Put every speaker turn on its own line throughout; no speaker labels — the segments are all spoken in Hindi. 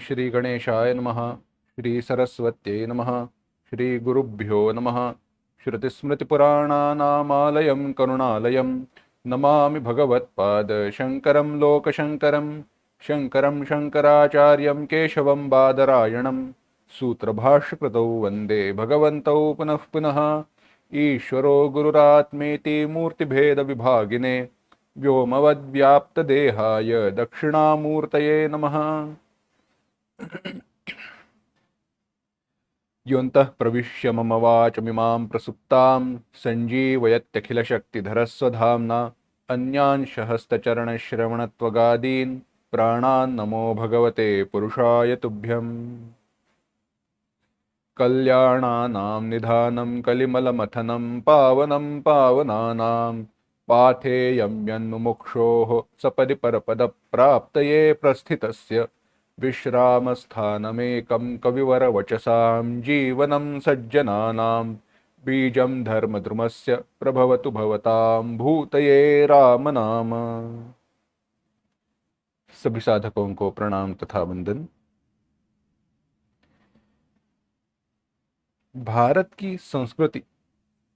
श्री गणेशाय नमः। श्री सरस्वत्यै नमः। श्री गुरुभ्यो नमः। श्रुतिस्मृतिपुराणानामालयं करुणालयं नमामि भगवत्पाद शंकरं लोकशंकरं। शंकरं शंकराचार्यं केशवं बादरायणं सूत्रभाष्यकृतौ वन्दे भगवन्तौ पुनः पुनः। ईश्वरो गुरुरात्मेति मूर्तिभेदविभागिने व्योमवद्व्याप्तदेहाय दक्षिणामूर्तये नमः। योऽन्तः प्रविश्य मम वाचमिमां प्रसुप्तां सञ्जीवयत्यखिलशक्तिधरस्वधाम्ना अन्यांशहस्तचरणश्रवणत्वगादीन् प्राणान् नमो भगवते पुरुषाय तुभ्यम्। कल्याणानां निधानं कलिमलमथनं पावनं पावनानां पाथेयं यन्मुमुक्षोः सपदि परपदप्राप्तये प्रस्थितस्य विश्रामस्थानमेकं कविवरवचसां जीवनं सज्जनानां बीजं धर्मद्रुमस्य प्रभवतु भवतां भूतये राम नाम। सभी साधकों को प्रणाम तथा वंदन। भारत की संस्कृति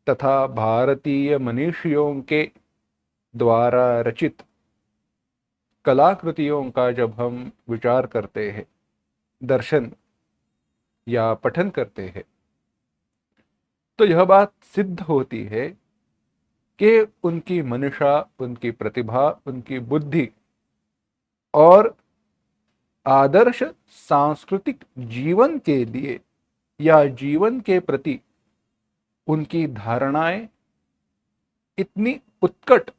तथा भारतीय मनीषियों के द्वारा रचित कलाकृतियों का जब हम विचार करते हैं, दर्शन या पठन करते हैं, तो यह बात सिद्ध होती है कि उनकी मनीषा, उनकी प्रतिभा, उनकी बुद्धि और आदर्श सांस्कृतिक जीवन के लिए या जीवन के प्रति उनकी धारणाएं इतनी उत्कट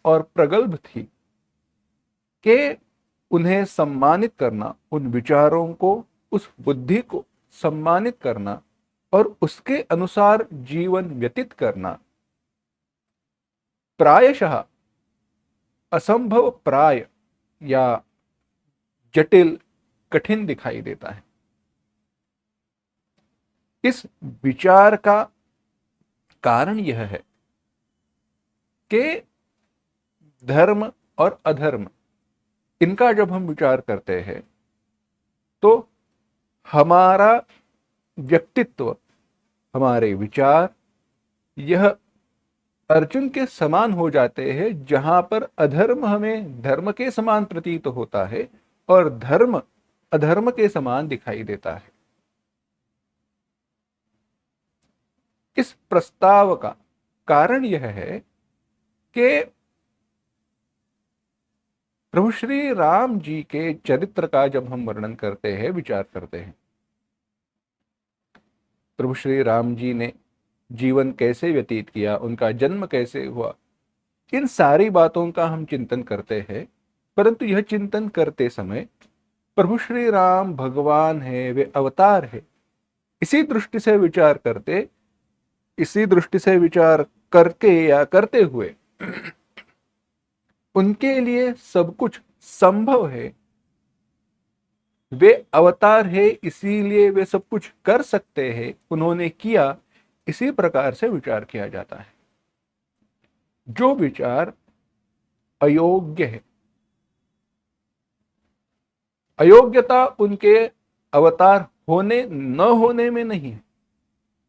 और प्रगल्भ थी कि उन्हें सम्मानित करना, उन विचारों को, उस बुद्धि को सम्मानित करना और उसके अनुसार जीवन व्यतीत करना प्रायशः असंभव प्राय या जटिल, कठिन दिखाई देता है। इस विचार का कारण यह है कि धर्म और अधर्म, इनका जब हम विचार करते हैं तो हमारा व्यक्तित्व, हमारे विचार यह अर्जुन के समान हो जाते हैं, जहां पर अधर्म हमें धर्म के समान प्रतीत होता है और धर्म अधर्म के समान दिखाई देता है। इस प्रस्ताव का कारण यह है कि प्रभु श्री राम जी के चरित्र का जब हम वर्णन करते हैं, विचार करते हैं, प्रभु श्री राम जी ने जीवन कैसे व्यतीत किया, उनका जन्म कैसे हुआ, इन सारी बातों का हम चिंतन करते हैं। परंतु यह चिंतन करते समय प्रभु श्री राम भगवान है, वे अवतार है, इसी दृष्टि से विचार करते, इसी दृष्टि से विचार करके या करते हुए उनके लिए सब कुछ संभव है। वे अवतार है, इसीलिए वे सब कुछ कर सकते हैं, उन्होंने किया, इसी प्रकार से विचार किया जाता है। जो विचार अयोग्य है, अयोग्यता उनके अवतार होने न होने में नहीं है।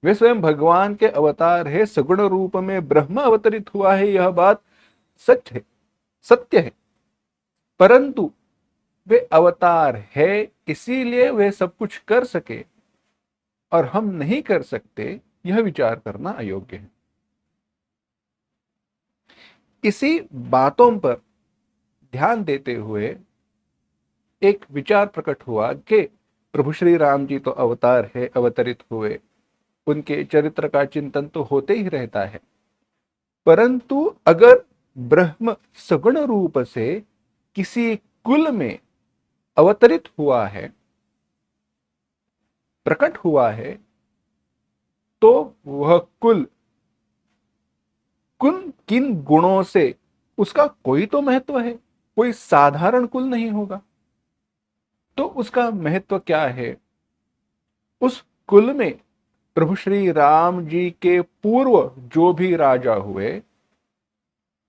वे स्वयं भगवान के अवतार है, सगुण रूप में ब्रह्म अवतरित हुआ है, यह बात सच है, सत्य है। परंतु वे अवतार है, इसीलिए वे सब कुछ कर सके और हम नहीं कर सकते, यह विचार करना अयोग्य है। इसी बातों पर ध्यान देते हुए एक विचार प्रकट हुआ कि प्रभु श्री राम जी तो अवतार है, अवतरित हुए, उनके चरित्र का चिंतन तो होते ही रहता है। परंतु अगर ब्रह्म सगुण रूप से किसी कुल में अवतरित हुआ है, प्रकट हुआ है, तो वह कुल किन गुणों से, उसका कोई तो महत्व है, कोई साधारण कुल नहीं होगा। तो उसका महत्व क्या है? उस कुल में प्रभु श्री राम जी के पूर्व जो भी राजा हुए,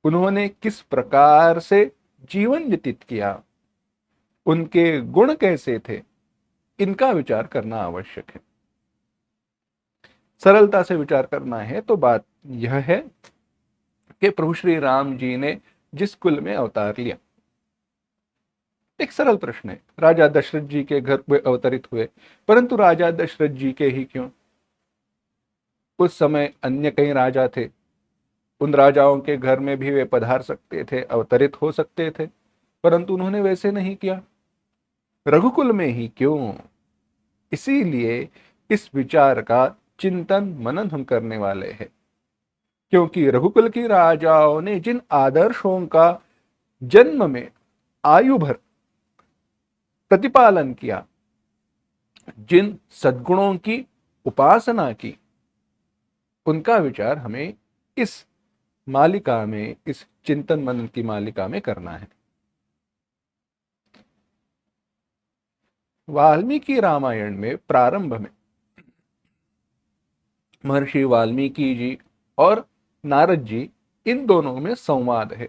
उन्होंने किस प्रकार से जीवन व्यतीत किया, उनके गुण कैसे थे, इनका विचार करना आवश्यक है। सरलता से विचार करना है तो बात यह है कि प्रभु श्री राम जी ने जिस कुल में अवतार लिया, एक सरल प्रश्न है, राजा दशरथ जी के घर में अवतरित हुए, परंतु राजा दशरथ जी के ही क्यों? उस समय अन्य कई राजा थे, उन राजाओं के घर में भी वे पधार सकते थे, अवतरित हो सकते थे, परंतु उन्होंने वैसे नहीं किया। रघुकुल में ही क्यों? इसीलिए इस विचार का चिंतन मनन हम करने वाले हैं, क्योंकि रघुकुल के राजाओं ने जिन आदर्शों का जन्म में आयु भर प्रतिपालन किया, जिन सद्गुणों की उपासना की, उनका विचार हमें इस मालिका में, इस चिंतन मनन की मालिका में करना है। वाल्मीकि रामायण में प्रारंभ में महर्षि वाल्मीकि जी और नारद जी, इन दोनों में संवाद है।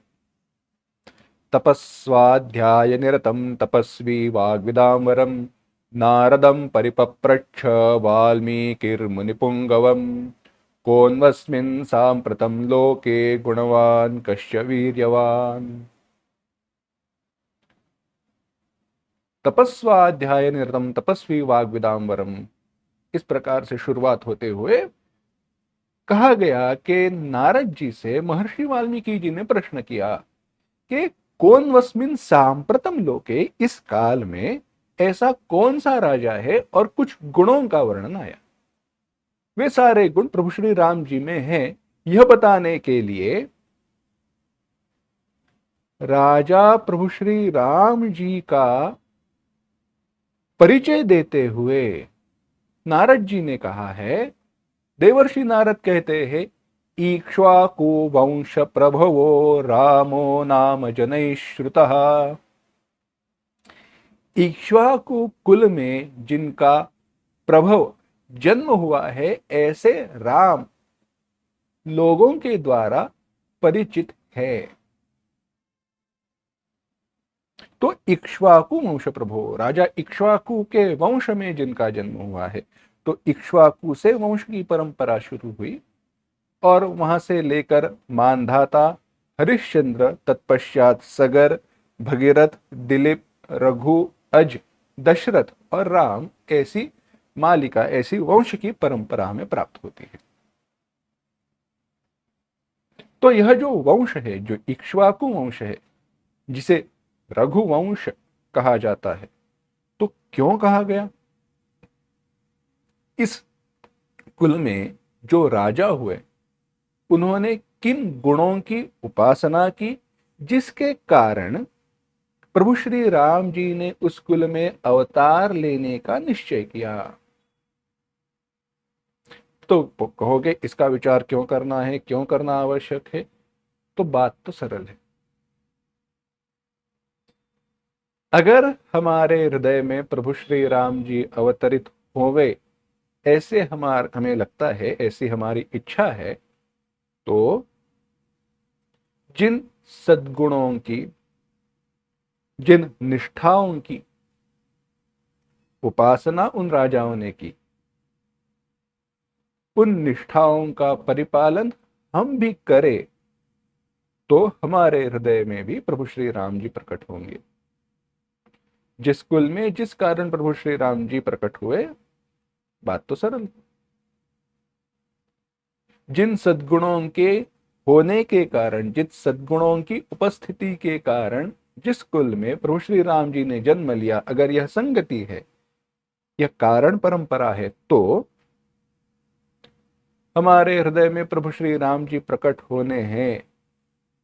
तपस्वाध्याय निरतम तपस्वी वाग्विदाम्बरम नारदम परिपप्रच्छ वाल्मीकिर्मुनिपुंगवम कोन्वस्मिन् साम्प्रतं लोके गुणवान कश्य वीर्यवान। तपस्वाध्याय निरतम तपस्वी वाग्विदाम्बरम, इस प्रकार से शुरुआत होते हुए कहा गया कि नारद जी से महर्षि वाल्मीकि जी ने प्रश्न किया कि कौन वस्मिन सांप्रतम लोके, इस काल में ऐसा कौन सा राजा है, और कुछ गुणों का वर्णन आया। वे सारे गुण प्रभु श्री राम जी में हैं, यह बताने के लिए राजा प्रभु श्री राम जी का परिचय देते हुए नारद जी ने कहा है, देवर्षि नारद कहते हैं, इक्ष्वाकु वंश प्रभवो रामो नाम जनैः श्रुतः। इक्ष्वाकु कुल में जिनका प्रभव जन्म हुआ है, ऐसे राम लोगों के द्वारा परिचित है। तो इक्ष्वाकु वंश प्रभो, राजा इक्ष्वाकु के वंश में जिनका जन्म हुआ है, तो इक्ष्वाकु से वंश की परंपरा शुरू हुई, और वहां से लेकर मानधाता, हरिश्चंद्र, तत्पश्चात सगर, भगीरथ, दिलीप, रघु, अज, दशरथ और राम, ऐसी मालिका, ऐसी वंश की परंपरा हमें प्राप्त होती है। तो यह जो वंश है, जो इक्ष्वाकु वंश है, जिसे रघुवंश कहा जाता है, तो क्यों कहा गया? इस कुल में जो राजा हुए, उन्होंने किन गुणों की उपासना की, जिसके कारण प्रभु श्री राम जी ने उस कुल में अवतार लेने का निश्चय किया। तो कहोगे इसका विचार क्यों करना है, क्यों करना आवश्यक है? तो बात तो सरल है। अगर हमारे हृदय में प्रभु श्री राम जी अवतरित होवे, ऐसे हमें लगता है, ऐसी हमारी इच्छा है, तो जिन सद्गुणों की, जिन निष्ठाओं की उपासना उन राजाओं ने की, उन निष्ठाओं का परिपालन हम भी करें, तो हमारे हृदय में भी प्रभु श्री राम जी प्रकट होंगे। जिस कुल में जिस कारण प्रभु श्री राम जी प्रकट हुए, बात तो सरल। जिन सद्गुणों के होने के कारण, जिन सद्गुणों की उपस्थिति के कारण जिस कुल में प्रभु श्री राम जी ने जन्म लिया, अगर यह संगति है, यह कारण परंपरा है, तो हमारे हृदय में प्रभु श्री राम जी प्रकट होने हैं,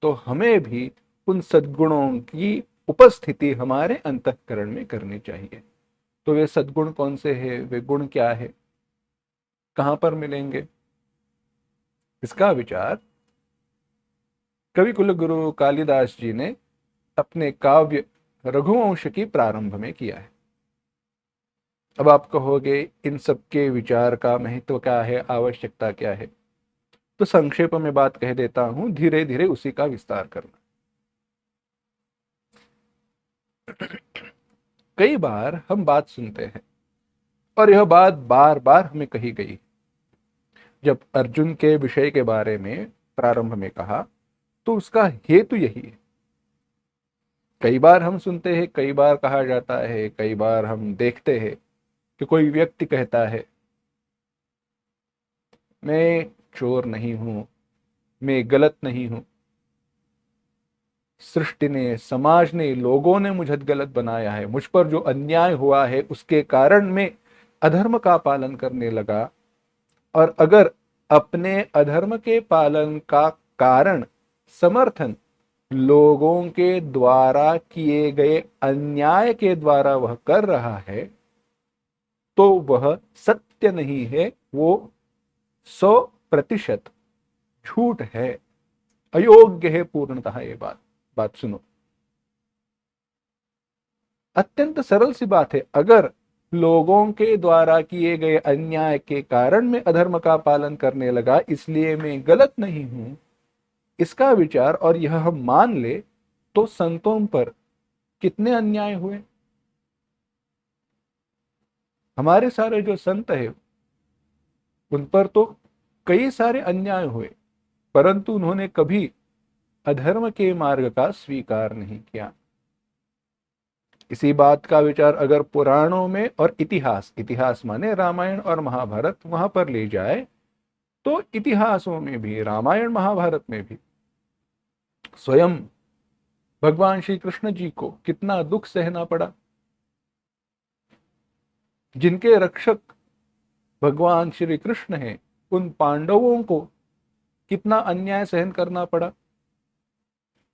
तो हमें भी उन सद्गुणों की उपस्थिति हमारे अंतःकरण में करनी चाहिए। तो वे सद्गुण कौन से हैं, वे गुण क्या है, कहां पर मिलेंगे? इसका विचार कवि कुलगुरु कालिदास जी ने अपने काव्य रघुवंश की प्रारंभ में किया है। अब आप कहोगे इन सब के विचार का महत्व क्या है, आवश्यकता क्या है? तो संक्षेप में बात कह देता हूं, धीरे धीरे उसी का विस्तार करना। कई बार हम बात सुनते हैं और यह बात बार बार हमें कही गई। जब अर्जुन के विषय के बारे में प्रारंभ में कहा तो उसका हेतु यही है। कई बार हम सुनते हैं, कई बार कहा जाता है, कई बार हम देखते हैं कि कोई व्यक्ति कहता है मैं चोर नहीं हूं, मैं गलत नहीं हूं, सृष्टि ने, समाज ने, लोगों ने मुझे गलत बनाया है, मुझ पर जो अन्याय हुआ है उसके कारण मैं अधर्म का पालन करने लगा। और अगर अपने अधर्म के पालन का कारण समर्थन लोगों के द्वारा किए गए अन्याय के द्वारा वह कर रहा है तो वह सत्य नहीं है, वो 100% झूठ है, अयोग्य है पूर्णतः। ये बात बात सुनो, अत्यंत सरल सी बात है। अगर लोगों के द्वारा किए गए अन्याय के कारण मैं अधर्म का पालन करने लगा इसलिए मैं गलत नहीं हूं, इसका विचार और यह हम मान ले तो संतों पर कितने अन्याय हुए। हमारे सारे जो संत है उन पर तो कई सारे अन्याय हुए, परंतु उन्होंने कभी अधर्म के मार्ग का स्वीकार नहीं किया। इसी बात का विचार अगर पुराणों में और इतिहास, इतिहास माने रामायण और महाभारत, वहां पर ले जाए तो इतिहासों में भी, रामायण महाभारत में भी स्वयं भगवान श्री कृष्ण जी को कितना दुख सहना पड़ा, जिनके रक्षक भगवान श्री कृष्ण हैं उन पांडवों को कितना अन्याय सहन करना पड़ा।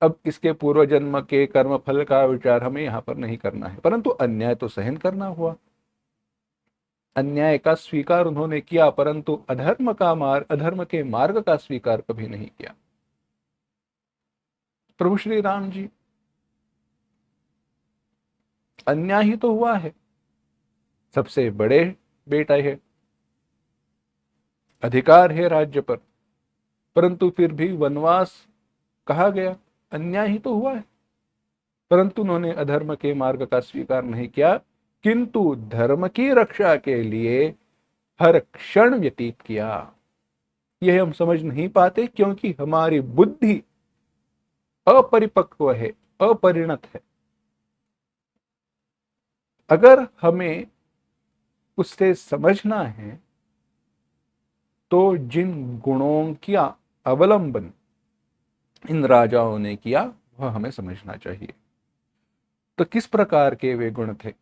अब इसके पूर्व जन्म के कर्म फल का विचार हमें यहां पर नहीं करना है, परंतु अन्याय तो सहन करना हुआ। अन्याय का स्वीकार उन्होंने किया, परंतु अधर्म के मार्ग का स्वीकार कभी नहीं किया। प्रभु श्री राम जी, अन्याय ही तो हुआ है, सबसे बड़े बेटा है, अधिकार है राज्य पर, परंतु फिर भी वनवास कहा गया, अन्याय ही तो हुआ है। परंतु उन्होंने अधर्म के मार्ग का स्वीकार नहीं किया, किंतु धर्म की रक्षा के लिए हर क्षण व्यतीत किया। यह हम समझ नहीं पाते क्योंकि हमारी बुद्धि अपरिपक्व है, अपरिणत है। अगर हमें उससे समझना है तो जिन गुणों का अवलंबन इन राजाओं ने किया वह हमें समझना चाहिए। तो किस प्रकार के वे गुण थे?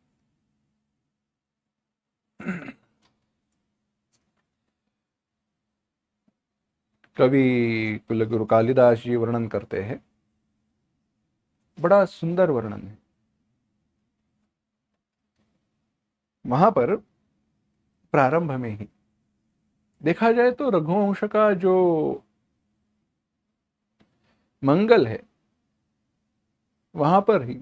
कवि कुलगुरु कालिदास जी वर्णन करते हैं, बड़ा सुंदर वर्णन है। वहां पर प्रारंभ में ही देखा जाए तो रघुवंश का जो मंगल है वहां पर ही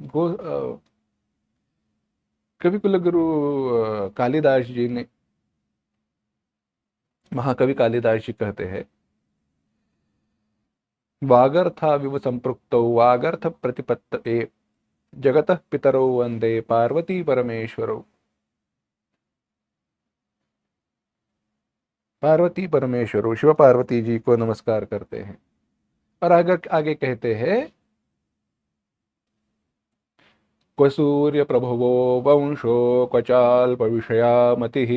कवि कुलगुरु कालिदास जी ने, महाकवि कालिदास जी कहते हैं, वागर्थाविव संपृक्तौ वागर्थ प्रतिपत्तये जगतः पितरौ वंदे पार्वती परमेश्वरौ। पार्वती परमेश्वरौ, शिव पार्वती जी को नमस्कार करते हैं। और आगे आगे कहते हैं, क्व सूर्य प्रभवो वंशो क्वचाल्प विषया मतिः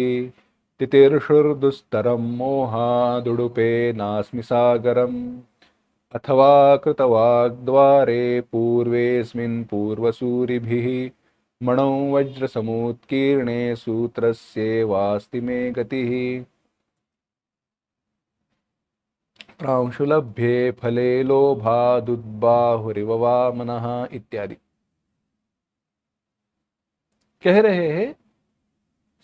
तितिर्षुर्दुस्तरं मोहादुडुपे नास्मि सागरम् अथवा कृतवाग्द्वारे पूर्वेऽस्मिन् पूर्वसूरिभिः मणौ वज्रसमुत्कीर्णे सूत्रस्येवास्ति मे गतिः प्रांशुलभ्ये फले लोभादुद्बाहुरिव वामनः इत्यादि कह रहे हैं।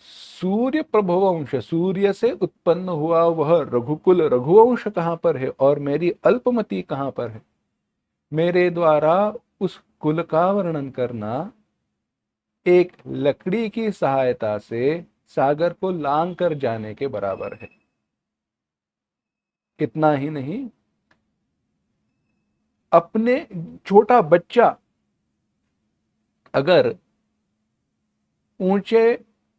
सूर्य प्रभवंश, सूर्य से उत्पन्न हुआ वह रघुकुल रघुवंश कहां पर है और मेरी अल्पमति कहां पर है? मेरे द्वारा उस कुल का वर्णन करना एक लकड़ी की सहायता से सागर को लांग कर जाने के बराबर है। इतना ही नहीं, अपने छोटा बच्चा अगर ऊंचे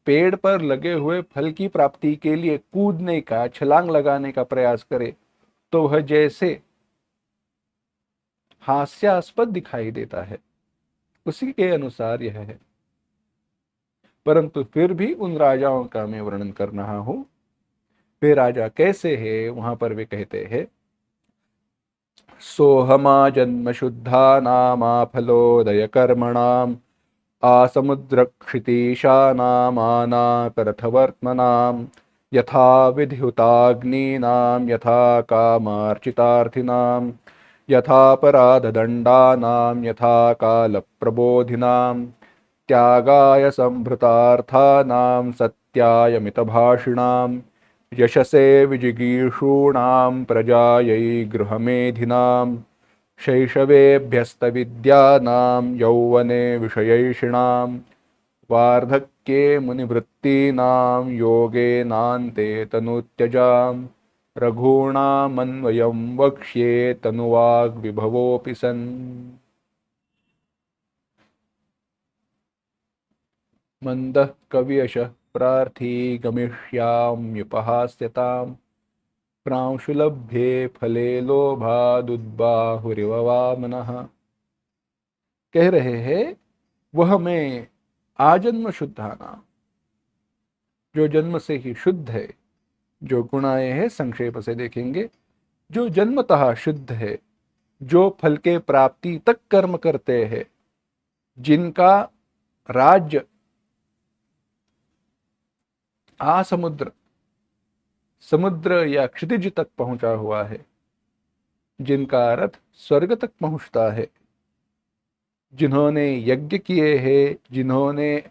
पेड़ पर लगे हुए फल की प्राप्ति के लिए कूदने का, छलांग लगाने का प्रयास करे तो वह जैसे हास्यास्पद दिखाई देता है, उसी के अनुसार यह है। परंतु फिर भी उन राजाओं का मैं वर्णन कर रहा हूं। वे राजा कैसे हैं, वहां पर वे कहते हैं, सोहमा जन्म शुद्धा नामा फलोदय कर्मणाम आसमुद्रक्षितीशानामानाकरथवर्त्मनां यथा विधिहुताग्नीनां यथा कामार्चितार्थिनां यथा पराधदण्डानां यथा कालप्रबोधिनां त्यागाय संभृतार्थानां सत्याय मितभाषिणां यशसे विजिगीषूणां प्रजायै गृहमेधिनां शैशवेभ्यस्तविद्यानां यौवने विषयैषिणां वार्धक्ये मुनिवृत्तीनां योगेनान्ते तनुत्यजां रघूणामन्वयं वक्ष्ये तनुवाग्विभवोऽपि सन्। मंदः कवियशः प्रार्थी गमिष्याम्युपहास्यतां प्रांशुलभ्ये फले लोभादुद्बाहुरिव वामनः। कह रहे हैं, वह मैं आजन्म शुद्धाना, जो जन्म से ही शुद्ध है। जो गुण आए हैं संक्षेप से देखेंगे। जो जन्मतः शुद्ध है, जो फल के प्राप्ति तक कर्म करते हैं, जिनका राज्य आसमुद्र, समुद्र या क्षितिज तक पहुंचा हुआ है, जिनका रथ स्वर्ग तक पहुंचता है, जिन्होंने यज्ञ किए हैं, जिन्होंने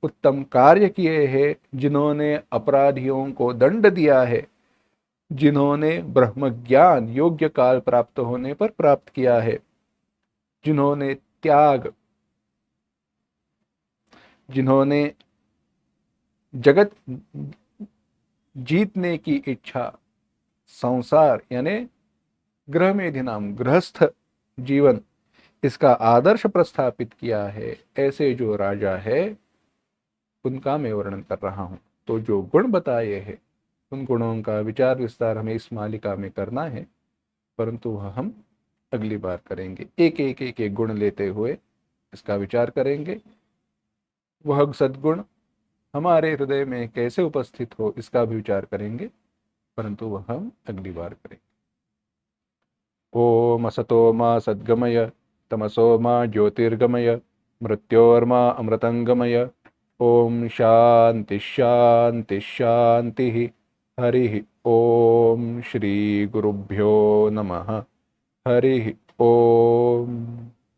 उत्तम कार्य किए हैं, जिन्होंने अपराधियों को दंड दिया है, जिन्होंने ब्रह्म ज्ञान योग्य काल प्राप्त होने पर प्राप्त किया है, जिन्होंने त्याग, जिन्होंने जगत जीतने की इच्छा, संसार यानी गृह में नाम गृहस्थ जीवन, इसका आदर्श प्रस्थापित किया है, ऐसे जो राजा है उनका मैं वर्णन कर रहा हूं। तो जो गुण बताए हैं, उन गुणों का विचार विस्तार हमें इस मालिका में करना है, परंतु वह हम अगली बार करेंगे। एक गुण लेते हुए इसका विचार करेंगे। वह सद्गुण हमारे हृदय में कैसे उपस्थित हो, इसका भी विचार करेंगे, परंतु वह हम अगली बार करेंगे। ओम असतो मा सद्गमय तमसो मा ज्योतिर्गमय मृत्योर्मा अमृतंगमय। ओम शांति शांति शांति। हरि ओम। श्री गुरुभ्यो नमः। हरि ओम।